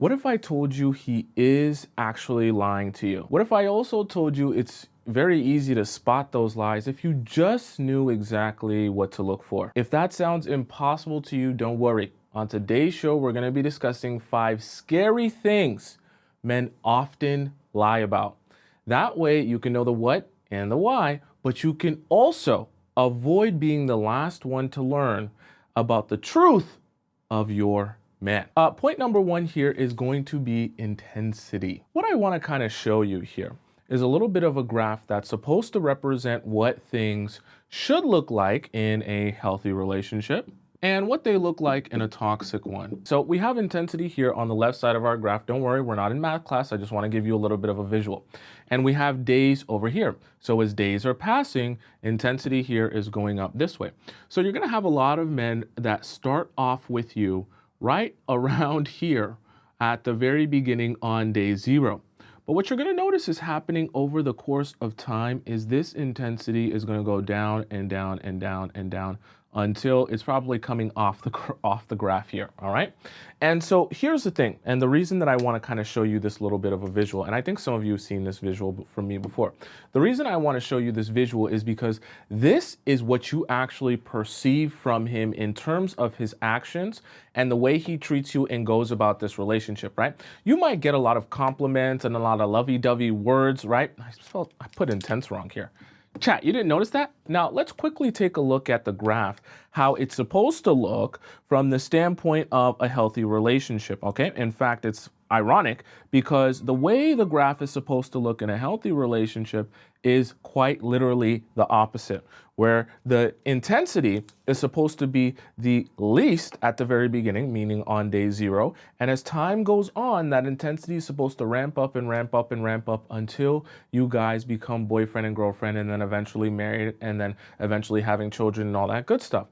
What if I told you he is actually lying to you? What if I also told you it's very easy to spot those lies if you just knew exactly what to look for? If that sounds impossible to you, don't worry. On today's show, we're going to be discussing 5 scary things men often lie about. That way, you can know the what and the why, but you can also avoid being the last one to learn about the truth of your man. Point number 1 here is going to be intensity. What I want to kind of show you here is a little bit of a graph that's supposed to represent what things should look like in a healthy relationship and what they look like in a toxic one. So we have intensity here on the left side of our graph. Don't worry, we're not in math class. I just want to give you a little bit of a visual. And we have days over here. So as days are passing, intensity here is going up this way. So you're going to have a lot of men that start off with you right around here at the very beginning on day 0. But what you're going to notice is happening over the course of time is this intensity is going to go down and down and down and down until it's probably coming off the graph here, all right? And so here's the thing, and the reason that I want to kind of show you this little bit of a visual, and I think some of you have seen this visual from me before. The reason I want to show you this visual is because this is what you actually perceive from him in terms of his actions and the way he treats you and goes about this relationship, right? You might get a lot of compliments and a lot of lovey-dovey words, right? I put intense wrong here. Chat, you didn't notice that? Now, let's quickly take a look at the graph, how it's supposed to look from the standpoint of a healthy relationship, okay? In fact, it's ironic because the way the graph is supposed to look in a healthy relationship is quite literally the opposite, where the intensity is supposed to be the least at the very beginning, meaning on day 0. And as time goes on, that intensity is supposed to ramp up and ramp up and ramp up until you guys become boyfriend and girlfriend and then eventually married and then eventually having children and all that good stuff.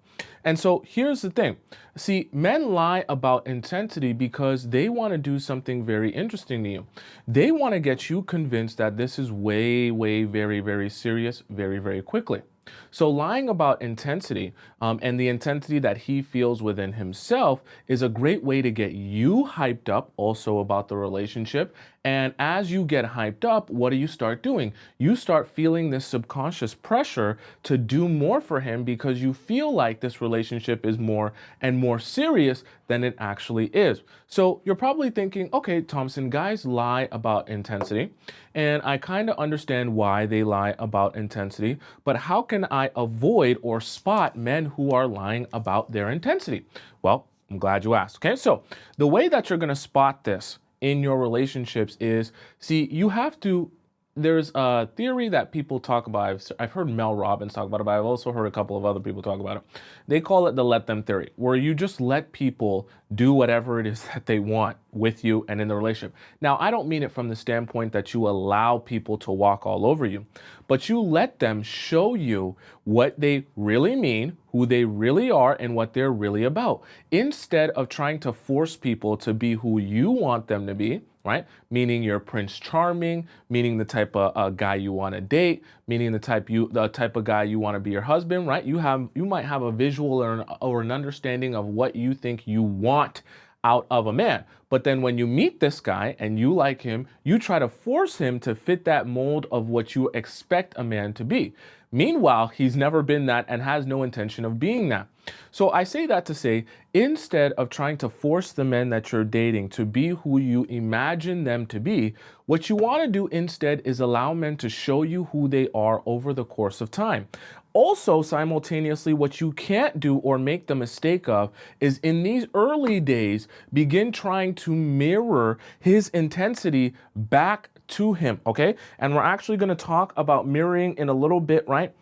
And so here's the thing. See, men lie about intensity because they want to do something very interesting to you. They want to get you convinced that this is way, very, very serious, very, very quickly. So lying about intensity and the intensity that he feels within himself is a great way to get you hyped up also about the relationship. And as you get hyped up, what do you start doing? You start feeling this subconscious pressure to do more for him because you feel like this relationship is more and more serious than it actually is. So you're probably thinking, okay, Tomisin, guys lie about intensity, and I kind of understand why they lie about intensity, but how can I avoid or spot men who are lying about their intensity? Well, I'm glad you asked. Okay, so the way that you're going to spot this in your relationships is, see, you have to, there's a theory that people talk about. I've heard Mel Robbins talk about it, but I've also heard a couple of other people talk about it. They call it the let them theory, where you just let people do whatever it is that they want with you and in the relationship. Now, I don't mean it from the standpoint that you allow people to walk all over you, but you let them show you what they really mean, who they really are, and what they're really about, instead of trying to force people to be who you want them to be. Right? Meaning you're Prince Charming, meaning the type of guy you want to date, meaning the type of guy you want to be your husband, right? You might have a visual or an understanding of what you think you want out of a man. But then when you meet this guy and you like him, you try to force him to fit that mold of what you expect a man to be. Meanwhile, he's never been that and has no intention of being that. So I say that to say, instead of trying to force the men that you're dating to be who you imagine them to be, what you want to do instead is allow men to show you who they are over the course of time. Also, simultaneously, what you can't do or make the mistake of is in these early days, begin trying to mirror his intensity back to him, okay? And we're actually going to talk about mirroring in a little bit, right?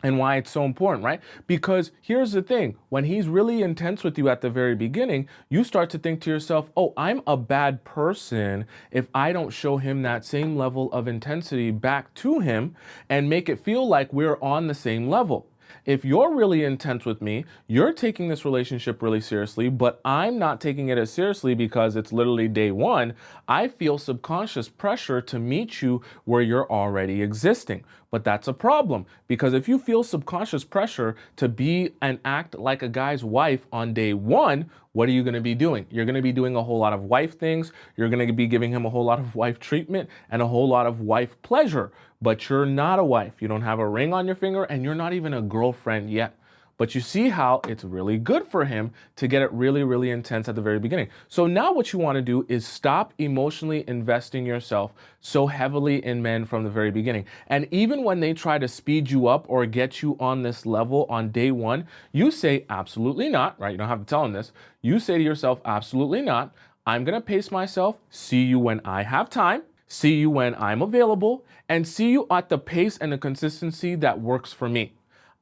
And why it's so important, right? Because here's the thing. When he's really intense with you at the very beginning, you start to think to yourself, oh, I'm a bad person if I don't show him that same level of intensity back to him and make it feel like we're on the same level. If you're really intense with me, you're taking this relationship really seriously, but I'm not taking it as seriously because it's literally day 1. I feel subconscious pressure to meet you where you're already existing. But that's a problem because if you feel subconscious pressure to be and act like a guy's wife on day one, what are you going to be doing? You're going to be doing a whole lot of wife things. You're going to be giving him a whole lot of wife treatment and a whole lot of wife pleasure. But you're not a wife. You don't have a ring on your finger and you're not even a girlfriend yet. But you see how it's really good for him to get it really, really intense at the very beginning. So now what you want to do is stop emotionally investing yourself so heavily in men from the very beginning. And even when they try to speed you up or get you on this level on day one, you say, absolutely not, right? You don't have to tell them this. You say to yourself, absolutely not. I'm going to pace myself, see you when I have time, see you when I'm available, and see you at the pace and the consistency that works for me.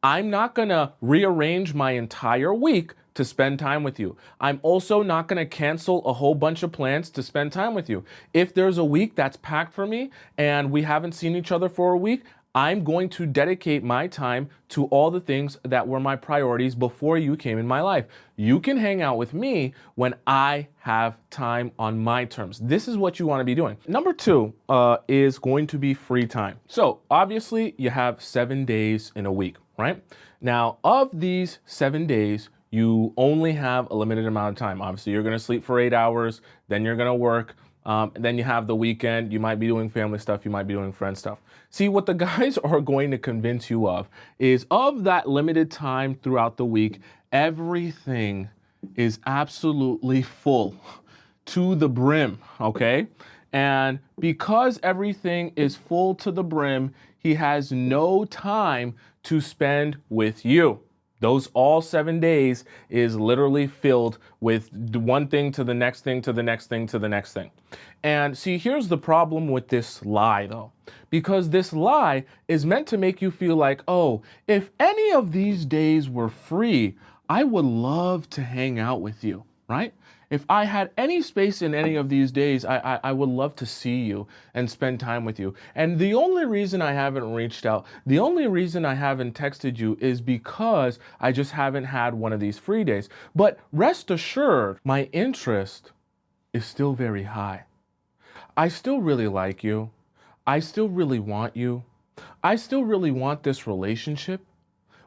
I'm not going to rearrange my entire week to spend time with you. I'm also not going to cancel a whole bunch of plans to spend time with you. If there's a week that's packed for me and we haven't seen each other for a week, I'm going to dedicate my time to all the things that were my priorities before you came in my life. You can hang out with me when I have time on my terms. This is what you want to be doing. Number two is going to be free time. So obviously you have 7 days in a week, right? Now, of these 7 days, you only have a limited amount of time. Obviously, you're going to sleep for 8 hours, then you're going to work. And then you have the weekend. You might be doing family stuff. You might be doing friend stuff. See, what the guys are going to convince you of that limited time throughout the week, everything is absolutely full to the brim, okay? And because everything is full to the brim, he has no time to spend with you. Those all 7 days is literally filled with one thing to the next thing to the next thing to the next thing. And see, here's the problem with this lie though, because this lie is meant to make you feel like, oh, if any of these days were free, I would love to hang out with you, right? If I had any space in any of these days, I would love to see you and spend time with you. And the only reason I haven't reached out, the only reason I haven't texted you is because I just haven't had one of these free days. But rest assured, my interest is still very high. I still really like you. I still really want you. I still really want this relationship.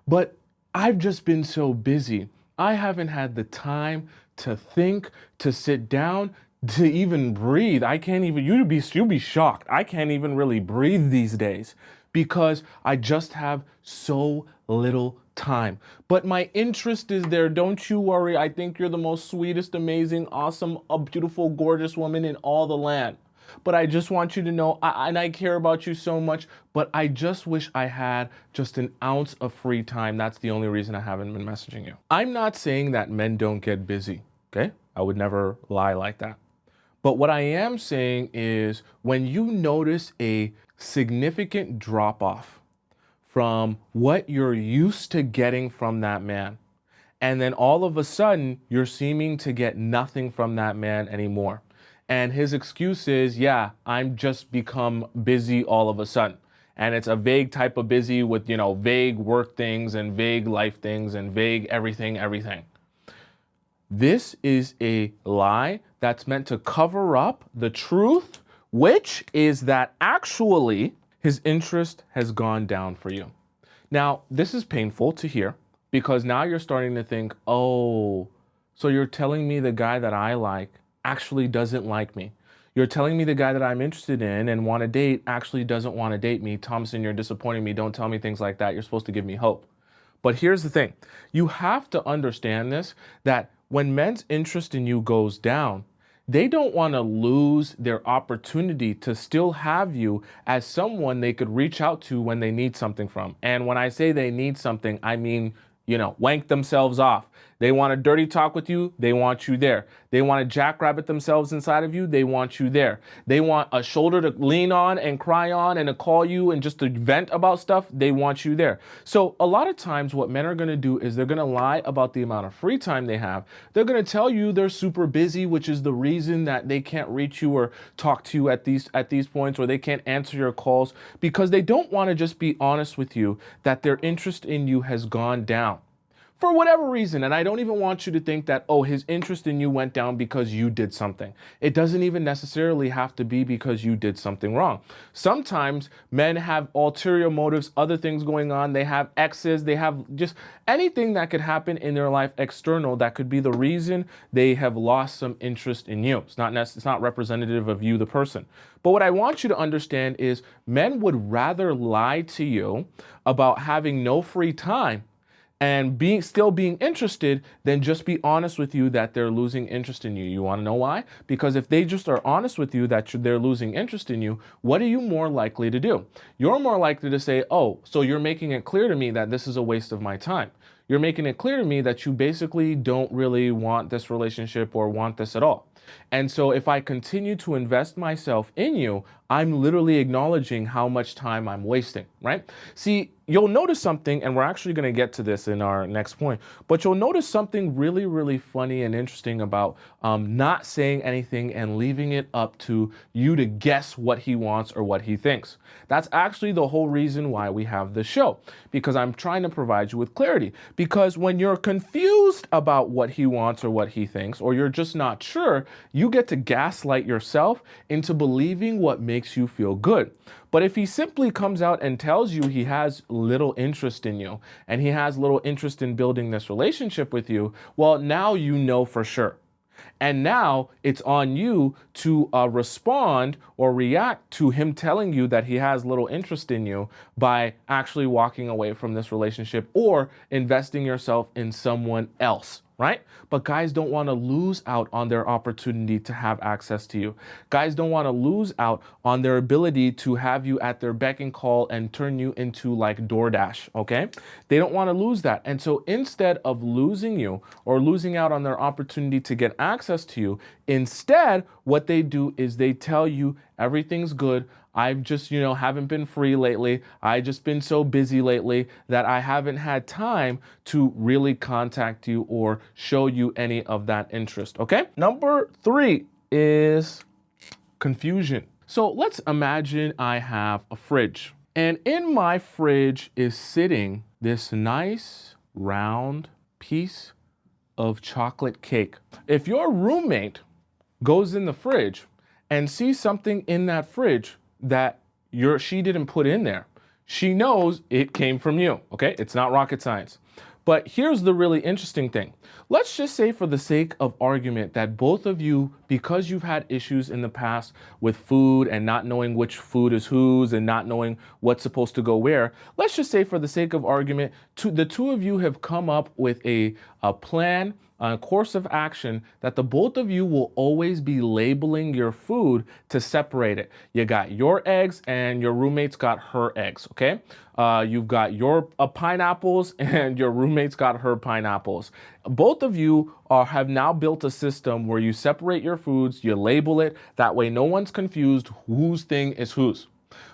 But I've just been so busy. I haven't had the time to think, to sit down, to even breathe. I can't even, you'll be shocked. I can't even really breathe these days because I just have so little time. But my interest is there. Don't you worry. I think you're the most sweetest, amazing, awesome, beautiful, gorgeous woman in all the land. But I just want you to know, and I care about you so much, but I just wish I had just an ounce of free time. That's the only reason I haven't been messaging you. I'm not saying that men don't get busy, okay? I would never lie like that. But what I am saying is when you notice a significant drop off from what you're used to getting from that man, and then all of a sudden you're seeming to get nothing from that man anymore. And his excuse is, yeah, I'm just become busy all of a sudden. And it's a vague type of busy with, vague work things and vague life things and vague everything. This is a lie that's meant to cover up the truth, which is that actually his interest has gone down for you. Now, this is painful to hear because now you're starting to think, oh, so you're telling me the guy that I like actually doesn't like me. You're telling me the guy that I'm interested in and want to date actually doesn't want to date me. Tomisin, you're disappointing me. Don't tell me things like that. You're supposed to give me hope. But here's the thing. You have to understand this, that when men's interest in you goes down, they don't want to lose their opportunity to still have you as someone they could reach out to when they need something from. And when I say they need something, I mean, wank themselves off. They want to dirty talk with you, they want you there. They want to jackrabbit themselves inside of you, they want you there. They want a shoulder to lean on and cry on and to call you and just to vent about stuff, they want you there. So a lot of times what men are going to do is they're going to lie about the amount of free time they have. They're going to tell you they're super busy, which is the reason that they can't reach you or talk to you at these points, or they can't answer your calls, because they don't want to just be honest with you that their interest in you has gone down. for whatever reason. And I don't even want you to think that, oh, his interest in you went down because you did something. It doesn't even necessarily have to be because you did something wrong. Sometimes men have ulterior motives, other things going on. They have exes, they have just anything that could happen in their life external that could be the reason they have lost some interest in you. It's not representative of you, the person. But what I want you to understand is men would rather lie to you about having no free time and still being interested than just be honest with you that they're losing interest in you. You want to know why? Because if they just are honest with you that they're losing interest in you, what are you more likely to do? You're more likely to say, oh, so you're making it clear to me that this is a waste of my time. You're making it clear to me that you basically don't really want this relationship or want this at all. And so if I continue to invest myself in you, I'm literally acknowledging how much time I'm wasting, right? See, you'll notice something, and we're actually going to get to this in our next point, but you'll notice something really, really funny and interesting about not saying anything and leaving it up to you to guess what he wants or what he thinks. That's actually the whole reason why we have this show, because I'm trying to provide you with clarity. Because when you're confused about what he wants or what he thinks, or you're just not sure, you get to gaslight yourself into believing what makes you feel good. But if he simply comes out and tells you he has little interest in you and he has little interest in building this relationship with you, well, now you know for sure. And now it's on you to respond or react to him telling you that he has little interest in you by actually walking away from this relationship or investing yourself in someone else. Right? But guys don't want to lose out on their opportunity to have access to you. Guys don't want to lose out on their ability to have you at their beck and call and turn you into like DoorDash, okay? They don't want to lose that. And so instead of losing you or losing out on their opportunity to get access to you, instead, what they do is they tell you everything's good. I've just, haven't been free lately. I just been so busy lately that I haven't had time to really contact you or show you any of that interest, okay? Number 3 is confusion. So let's imagine I have a fridge, and in my fridge is sitting this nice round piece of chocolate cake. If your roommate goes in the fridge and sees something in that fridge that she didn't put in there, she knows it came from you, okay? It's not rocket science. But here's the really interesting thing. Let's just say for the sake of argument that both of you, because you've had issues in the past with food and not knowing which food is whose and not knowing what's supposed to go where, let's just say for the sake of argument, the two of you have come up with a plan, a course of action that the both of you will always be labeling your food to separate it. You got your eggs and your roommate's got her eggs, okay? You've got your pineapples and your roommate's got her pineapples. Both of you have now built a system where you separate your foods, you label it, that way no one's confused whose thing is whose.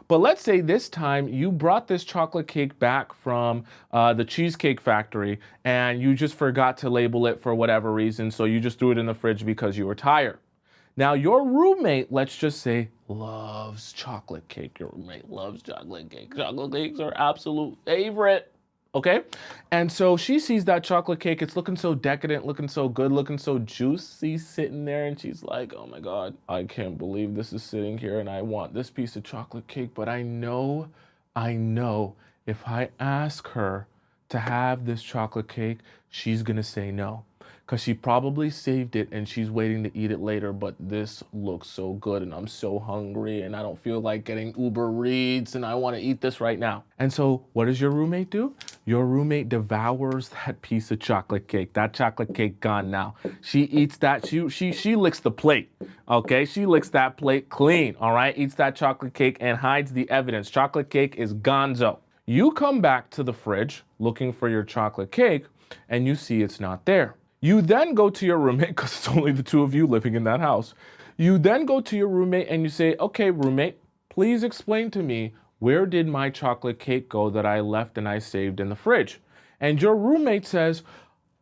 But let's say this time you brought this chocolate cake back from the Cheesecake Factory and you just forgot to label it for whatever reason, so you just threw it in the fridge because you were tired. Now your roommate, let's just say, loves chocolate cake. Your roommate loves chocolate cake. Chocolate cakes are absolute favorite. Okay? And so she sees that chocolate cake. It's looking so decadent, looking so good, looking so juicy sitting there. And she's like, oh my God, I can't believe this is sitting here and I want this piece of chocolate cake. But I know if I ask her to have this chocolate cake, she's going to say no. Because she probably saved it and she's waiting to eat it later, but this looks so good and I'm so hungry and I don't feel like getting Uber Eats and I want to eat this right now. And so what does your roommate do? Your roommate devours that piece of chocolate cake. That chocolate cake gone now. She eats that, she licks the plate, okay? She licks that plate clean, all right? Eats that chocolate cake and hides the evidence. Chocolate cake is gonzo. You come back to the fridge looking for your chocolate cake and you see it's not there. You then go to your roommate, because it's only the two of you living in that house. You then go to your roommate and you say, okay, roommate, please explain to me, where did my chocolate cake go that I left and I saved in the fridge? And your roommate says,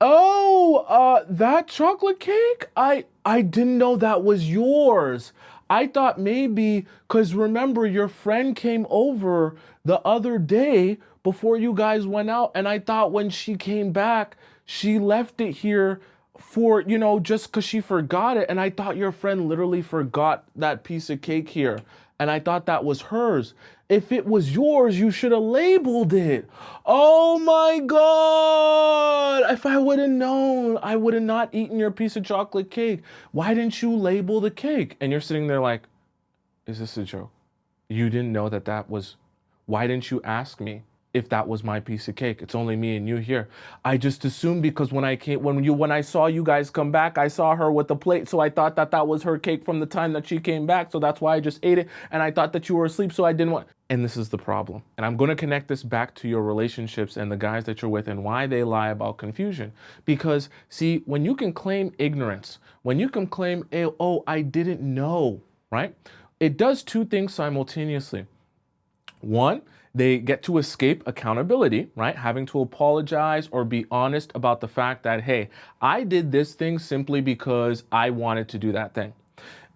oh, that chocolate cake? I didn't know that was yours. I thought maybe, because remember your friend came over the other day, before you guys went out. And I thought when she came back, she left it here for, you know, just because she forgot it. And I thought your friend literally forgot that piece of cake here. And I thought that was hers. If it was yours, you should have labeled it. Oh my God. If I would have known, I would have not eaten your piece of chocolate cake. Why didn't you label the cake? And you're sitting there like, is this a joke? You didn't know that that was, why didn't you ask me if that was my piece of cake? It's only me and you here. I just assumed because when I saw you guys come back, I saw her with the plate. So I thought that that was her cake from the time that she came back. So that's why I just ate it. And I thought that you were asleep. So I didn't want, and this is the problem. And I'm going to connect this back to your relationships and the guys that you're with and why they lie about confusion. Because see, when you can claim ignorance, when you can claim, oh, I didn't know, right? It does two things simultaneously. One, they get to escape accountability, right? Having to apologize or be honest about the fact that, hey, I did this thing simply because I wanted to do that thing.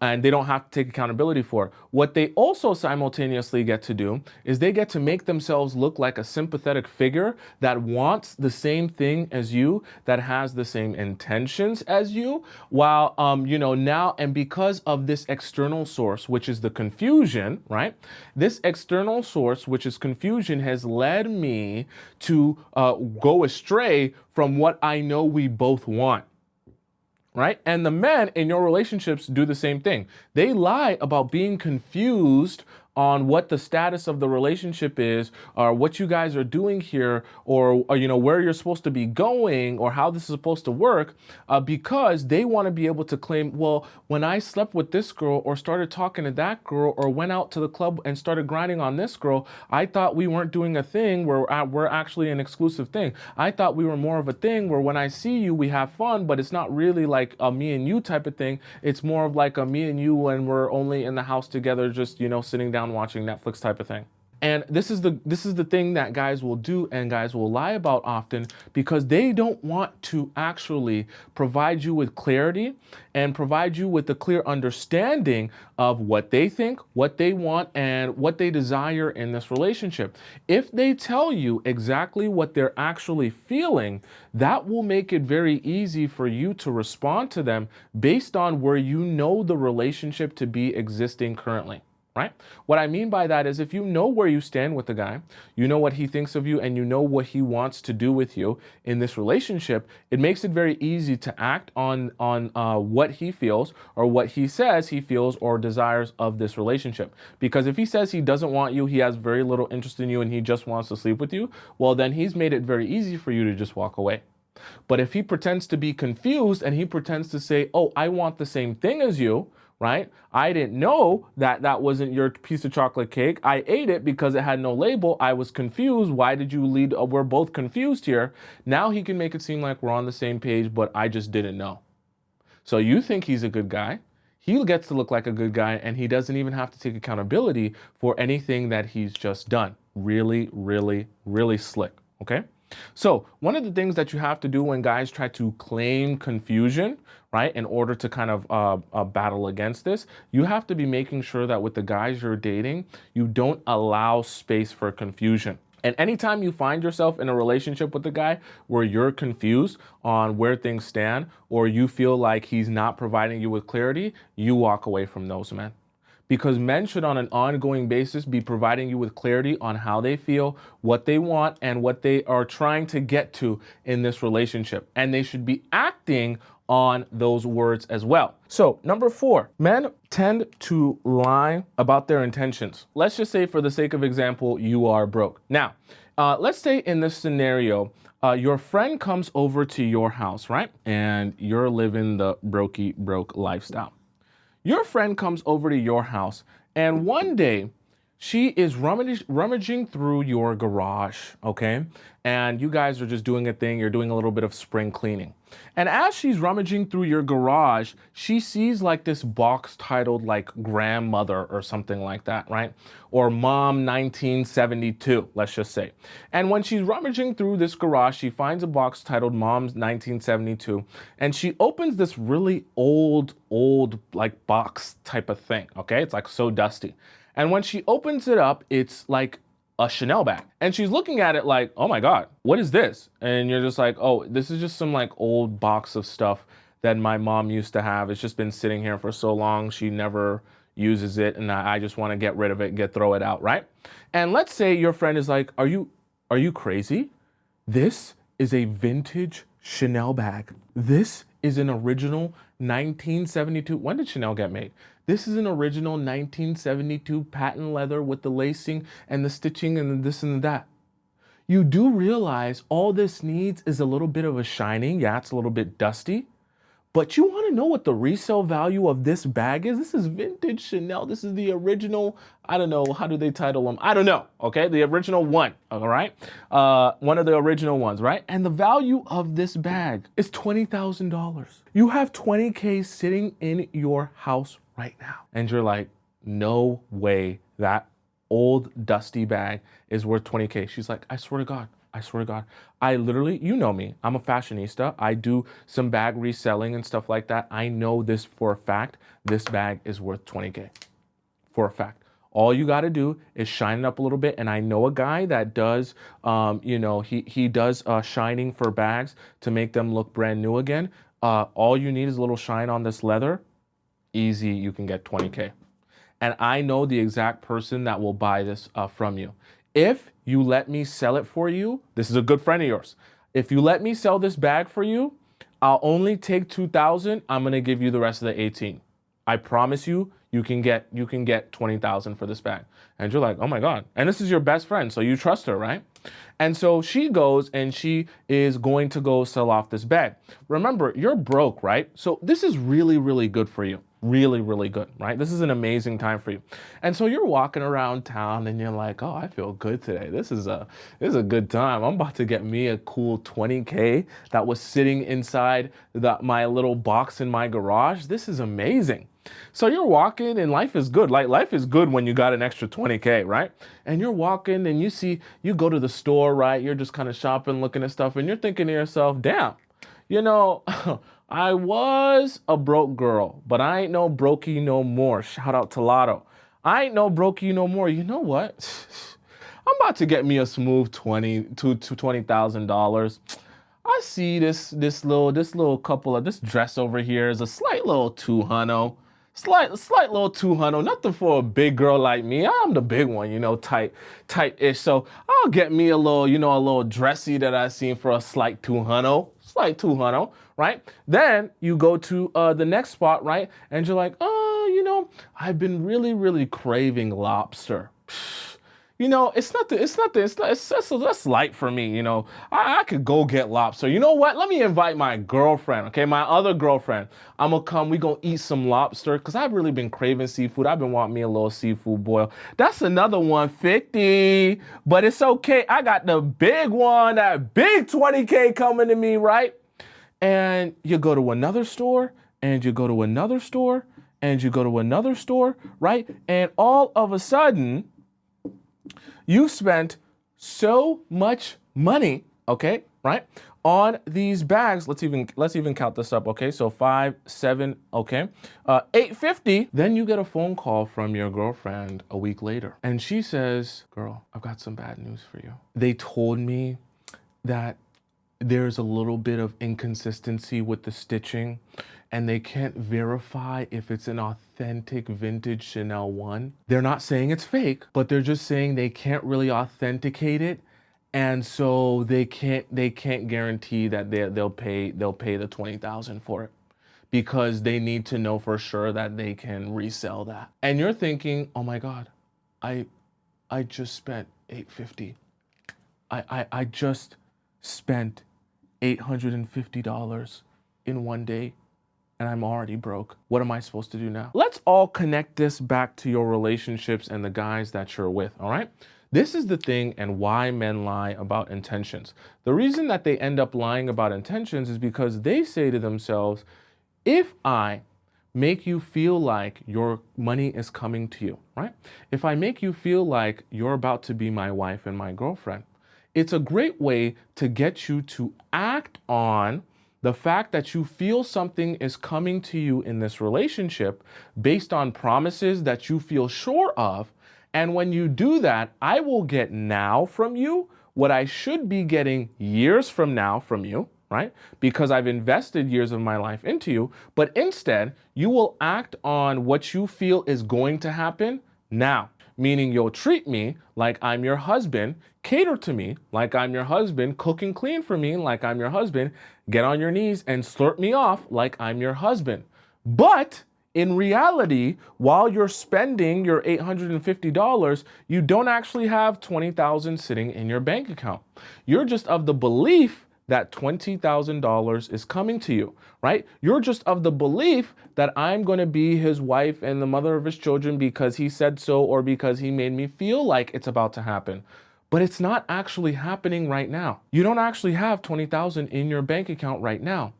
And they don't have to take accountability for it. What they also simultaneously get to do is they get to make themselves look like a sympathetic figure that wants the same thing as you, that has the same intentions as you, while, now, and because of this external source, which is the confusion, right? This external source, which is confusion, has led me to go astray from what I know we both want. Right? And the men in your relationships do the same thing. They lie about being confused on what the status of the relationship is, or what you guys are doing here, or where you're supposed to be going, or how this is supposed to work, because they want to be able to claim, well, when I slept with this girl or started talking to that girl or went out to the club and started grinding on this girl, I thought we weren't doing a thing where we're actually an exclusive thing. I thought we were more of a thing where when I see you, we have fun, but it's not really like a me and you type of thing. It's more of like a me and you when we're only in the house together, just, sitting down watching Netflix type of thing. And this is the thing that guys will do and guys will lie about often, because they don't want to actually provide you with clarity and provide you with a clear understanding of what they think, what they want, and what they desire in this relationship. If they tell you exactly what they're actually feeling, that will make it very easy for you to respond to them based on where you know the relationship to be existing currently. Right? What I mean by that is if you know where you stand with the guy, you know what he thinks of you, and you know what he wants to do with you in this relationship, it makes it very easy to act on what he feels or what he says he feels or desires of this relationship. Because if he says he doesn't want you, he has very little interest in you, and he just wants to sleep with you, well, then he's made it very easy for you to just walk away. But if he pretends to be confused and he pretends to say, oh, I want the same thing as you, right? I didn't know that that wasn't your piece of chocolate cake. I ate it because it had no label. I was confused. Why did you lead? We're both confused here. Now he can make it seem like we're on the same page, but I just didn't know. So you think he's a good guy. He gets to look like a good guy, and he doesn't even have to take accountability for anything that he's just done. Really, really, really slick. Okay? So one of the things that you have to do when guys try to claim confusion, right, in order to kind of battle against this, you have to be making sure that with the guys you're dating, you don't allow space for confusion. And anytime you find yourself in a relationship with a guy where you're confused on where things stand, or you feel like he's not providing you with clarity, you walk away from those men. Because men should on an ongoing basis be providing you with clarity on how they feel, what they want, and what they are trying to get to in this relationship. And they should be acting on those words as well. So number 4, men tend to lie about their intentions. Let's just say, for the sake of example, you are broke. Now, let's say in this scenario, your friend comes over to your house, right? And you're living the brokey broke lifestyle. Your friend comes over to your house, and one day she is rummaging through your garage, okay? And you guys are just doing a thing. You're doing a little bit of spring cleaning. And as she's rummaging through your garage, she sees like this box titled like grandmother or something like that, right? Or mom 1972, let's just say. And when she's rummaging through this garage, she finds a box titled mom's 1972. And she opens this really old like box type of thing, okay? It's like so dusty. And when she opens it up, it's like a Chanel bag. And she's looking at it like, oh my God, what is this? And you're just like, oh, this is just some like old box of stuff that my mom used to have. It's just been sitting here for so long. She never uses it. And I just want to get rid of it, throw it out, right? And let's say your friend is like, are you crazy? This is a vintage Chanel bag. This is an original 1972. When did Chanel get made? This is an original 1972 patent leather with the lacing and the stitching and this and that. You do realize all this needs is a little bit of a shining. Yeah, it's a little bit dusty. But you want to know what the resale value of this bag is? This is vintage Chanel. This is the original, I don't know, how do they title them? I don't know, okay? The original one, all right? One of the original ones, right? And the value of this bag is $20,000. You have 20K sitting in your house right now. And you're like, no way that old dusty bag is worth 20K. She's like, I swear to God. I swear to God, I literally, you know me, I'm a fashionista. I do some bag reselling and stuff like that. I know this for a fact. This bag is worth 20K for a fact. All you got to do is shine it up a little bit. And I know a guy that does, he does shining for bags to make them look brand new again. All you need is a little shine on this leather. Easy, you can get 20K. And I know the exact person that will buy this from you. If you let me sell it for you, this is a good friend of yours. If you let me sell this bag for you, I'll only take 2,000. I'm gonna give you the rest of the 18. I promise you, you can get 20,000 for this bag. And you're like, oh my God. And this is your best friend, so you trust her, right? And so she goes and she is going to go sell off this bag. Remember, you're broke, right? So this is really, really good for you. Really, really good, right? This is an amazing time for you. And so you're walking around town and you're like, oh, I feel good today. This is a good time. I'm about to get me a cool 20K that was sitting inside my little box in my garage. This is amazing. So you're walking and life is good. Like life is good when you got an extra 20K, right? And you're walking and you go to the store, right? You're just kind of shopping, looking at stuff, and you're thinking to yourself, damn, I was a broke girl, but I ain't no brokey no more. Shout out to Lotto. I ain't no brokey no more. You know what? I'm about to get me a smooth $20,000. I see this little couple of this dress over here is a slight little 200. Slight little 200, nothing for a big girl like me. I'm the big one, tight-ish. So I'll get me a little dressy that I seen for a slight 200, right? Then you go to the next spot, right? And you're like, I've been really, really craving lobster. That's light for me. I could go get lobster. You know what? Let me invite my girlfriend, okay? My other girlfriend. I'm gonna come, we gonna eat some lobster because I've really been craving seafood. I've been wanting me a little seafood boil. That's another 150, but it's okay. I got the big one, that big 20K coming to me, right? And you go to another store, and you go to another store, and you go to another store, right? And all of a sudden, you spent so much money, okay, right, on these bags. Let's even count this up, okay? So 5, 7, okay, 850. Then you get a phone call from your girlfriend a week later, and she says, "Girl, I've got some bad news for you. They told me that there's a little bit of inconsistency with the stitching, and they can't verify if it's an authentic vintage Chanel one. They're not saying it's fake, but they're just saying they can't really authenticate it, and so they can't guarantee that they'll pay the 20,000 for it because they need to know for sure that they can resell that." And you're thinking, "Oh my God, I just spent $850. I just spent $850 in one day. And I'm already broke. What am I supposed to do now?" Let's all connect this back to your relationships and the guys that you're with, all right? This is the thing and why men lie about intentions. The reason that they end up lying about intentions is because they say to themselves, if I make you feel like your money is coming to you, right? If I make you feel like you're about to be my wife and my girlfriend, it's a great way to get you to act on the fact that you feel something is coming to you in this relationship based on promises that you feel sure of, And when you do that, I will get now from you what I should be getting years from now from you, right? Because I've invested years of my life into you. But instead, you will act on what you feel is going to happen now. Meaning you'll treat me like I'm your husband, cater to me like I'm your husband, cook and clean for me like I'm your husband, get on your knees and slurp me off like I'm your husband. But in reality, while you're spending your $850, you don't actually have $20,000 sitting in your bank account. You're just of the belief that $20,000 is coming to you, right? You're just of the belief that I'm going to be his wife and the mother of his children because he said so or because he made me feel like it's about to happen. But it's not actually happening right now. You don't actually have $20,000 in your bank account right now.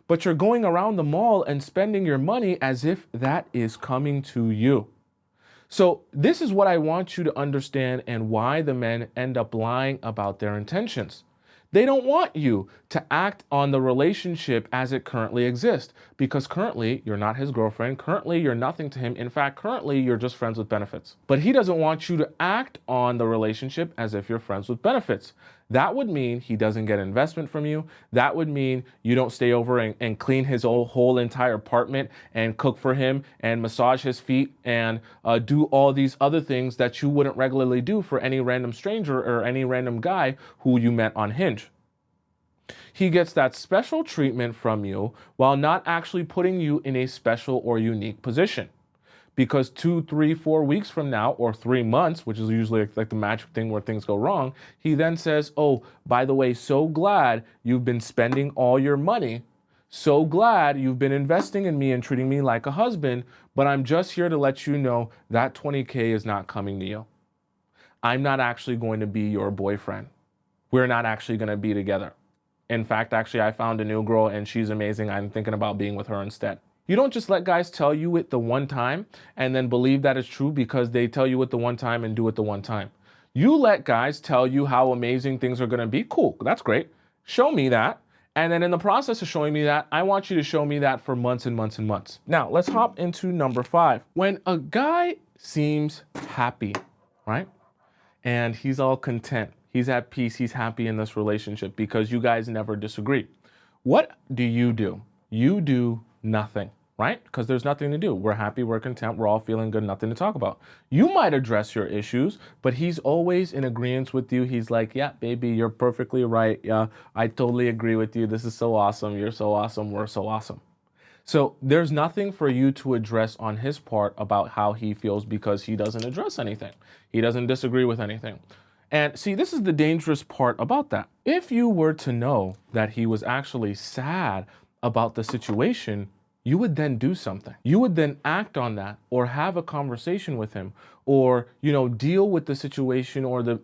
But you're going around the mall and spending your money as if that is coming to you. So this is what I want you to understand and why the men end up lying about their intentions. They don't want you to act on the relationship as it currently exists because currently you're not his girlfriend. Currently you're nothing to him. In fact, currently you're just friends with benefits. But he doesn't want you to act on the relationship as if you're friends with benefits. That would mean he doesn't get investment from you. That would mean you don't stay over and clean his whole entire apartment and cook for him and massage his feet and do all these other things that you wouldn't regularly do for any random stranger or any random guy who you met on Hinge. He gets that special treatment from you while not actually putting you in a special or unique position. Because 2, 3, 4 weeks from now, or 3 months, which is usually like the magic thing where things go wrong, he then says, oh, by the way, so glad you've been spending all your money. So glad you've been investing in me and treating me like a husband, but I'm just here to let you know that $20K is not coming to you. I'm not actually going to be your boyfriend. We're not actually going to be together. In fact, actually, I found a new girl and she's amazing. I'm thinking about being with her instead. You don't just let guys tell you it the one time and then believe that it's true because they tell you it the one time and do it the one time. You let guys tell you how amazing things are going to be. Cool. That's great. Show me that. And then in the process of showing me that, I want you to show me that for months and months and months. Now, let's hop into number 5. When a guy seems happy, right? And he's all content. He's at peace. He's happy in this relationship because you guys never disagree. What do? You do nothing. Right? Because there's nothing to do. We're happy, we're content, we're all feeling good, nothing to talk about. You might address your issues, but he's always in agreement with you. He's like, yeah, baby, you're perfectly right. Yeah, I totally agree with you. This is so awesome. You're so awesome. We're so awesome. So there's nothing for you to address on his part about how he feels because he doesn't address anything. He doesn't disagree with anything. And see, this is the dangerous part about that. If you were to know that he was actually sad about the situation, you would then do something. You would then act on that or have a conversation with him or, deal with the situation or the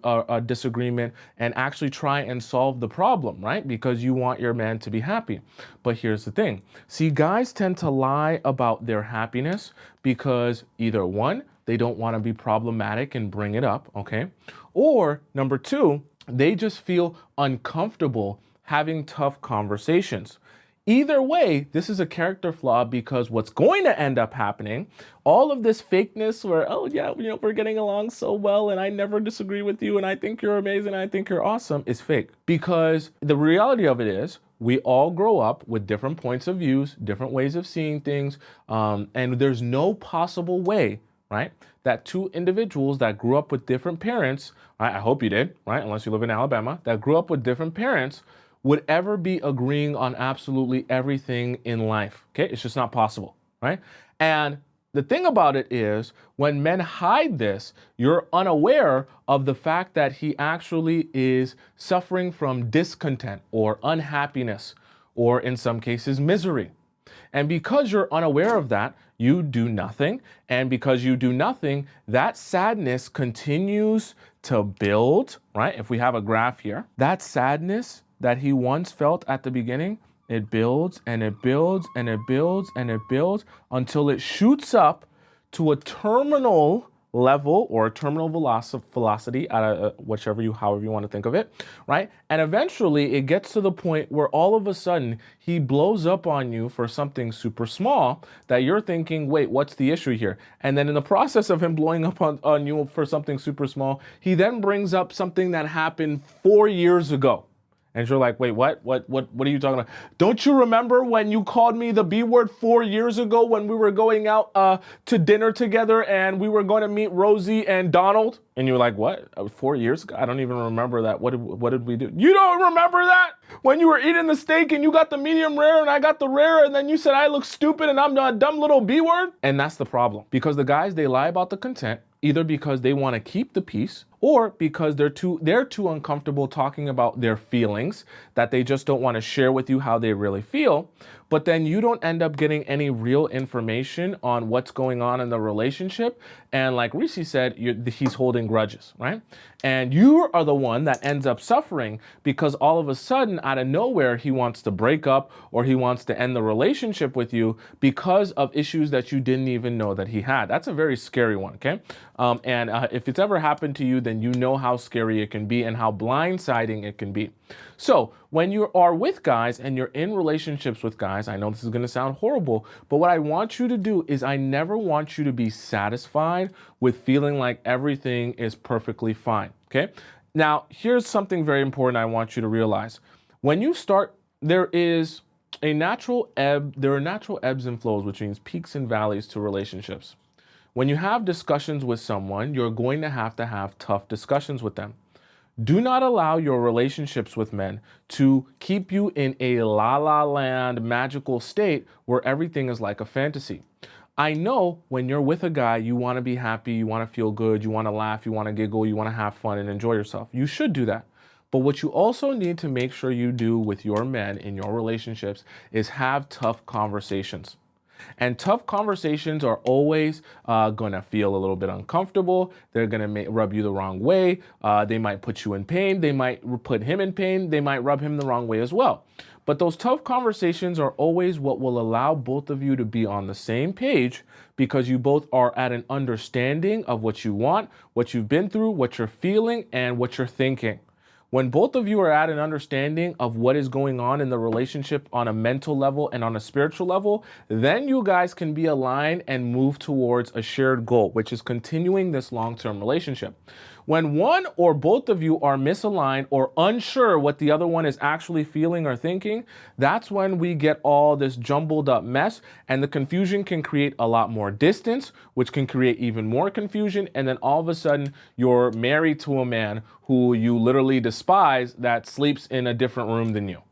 disagreement and actually try and solve the problem, right? Because you want your man to be happy. But here's the thing. See, guys tend to lie about their happiness because either one, they don't want to be problematic and bring it up, okay? Or number 2, they just feel uncomfortable having tough conversations. Either way, this is a character flaw because what's going to end up happening, all of this fakeness where, oh yeah, we're getting along so well and I never disagree with you and I think you're amazing, I think you're awesome, is fake. Because the reality of it is we all grow up with different points of views, different ways of seeing things, and there's no possible way, right, that 2 individuals that grew up with different parents, right, I hope you did, right, unless you live in Alabama, that grew up with different parents would ever be agreeing on absolutely everything in life. Okay, it's just not possible, right? And the thing about it is when men hide this, you're unaware of the fact that he actually is suffering from discontent or unhappiness, or in some cases, misery. And because you're unaware of that, you do nothing. And because you do nothing, that sadness continues to build, right? If we have a graph here, that sadness that he once felt at the beginning, it builds and it builds and it builds and it builds until it shoots up to a terminal level or a terminal velocity at however you want to think of it, right? And eventually it gets to the point where all of a sudden he blows up on you for something super small that you're thinking, wait, what's the issue here? And then in the process of him blowing up on you for something super small, he then brings up something that happened 4 years ago. And you're like, wait, what are you talking about? Don't you remember when you called me the B word 4 years ago when we were going out to dinner together and we were going to meet Rosie and Donald? And you're like, what? 4 years ago? I don't even remember that. What did we do? You don't remember that? When you were eating the steak and you got the medium rare and I got the rare and then you said I look stupid and I'm a dumb little B word? And that's the problem. Because the guys, they lie about the content, either because they want to keep the peace or because they're too uncomfortable talking about their feelings, that they just don't want to share with you how they really feel. But then you don't end up getting any real information on what's going on in the relationship. And like Rishi said, he's holding grudges, right? And you are the one that ends up suffering because all of a sudden, out of nowhere, he wants to break up or he wants to end the relationship with you because of issues that you didn't even know that he had. That's a very scary one, okay? And if it's ever happened to you, then you know how scary it can be and how blindsiding it can be. So when you are with guys and you're in relationships with guys, I know this is going to sound horrible, but what I want you to do is I never want you to be satisfied with feeling like everything is perfectly fine, okay? Now, here's something very important I want you to realize. When you start, there are natural ebbs and flows, which means peaks and valleys to relationships. When you have discussions with someone, you're going to have tough discussions with them. Do not allow your relationships with men to keep you in a la la land magical state where everything is like a fantasy. I know when you're with a guy, you want to be happy, you want to feel good, you want to laugh, you want to giggle, you want to have fun and enjoy yourself. You should do that. But what you also need to make sure you do with your men in your relationships is have tough conversations. And tough conversations are always going to feel a little bit uncomfortable. They're going to rub you the wrong way. They might put you in pain. They might put him in pain. They might rub him the wrong way as well. But those tough conversations are always what will allow both of you to be on the same page because you both are at an understanding of what you want, what you've been through, what you're feeling, and what you're thinking. When both of you are at an understanding of what is going on in the relationship on a mental level and on a spiritual level, then you guys can be aligned and move towards a shared goal, which is continuing this long-term relationship. When one or both of you are misaligned or unsure what the other one is actually feeling or thinking, that's when we get all this jumbled up mess, and the confusion can create a lot more distance, which can create even more confusion. And then all of a sudden you're married to a man who you literally despise that sleeps in a different room than you.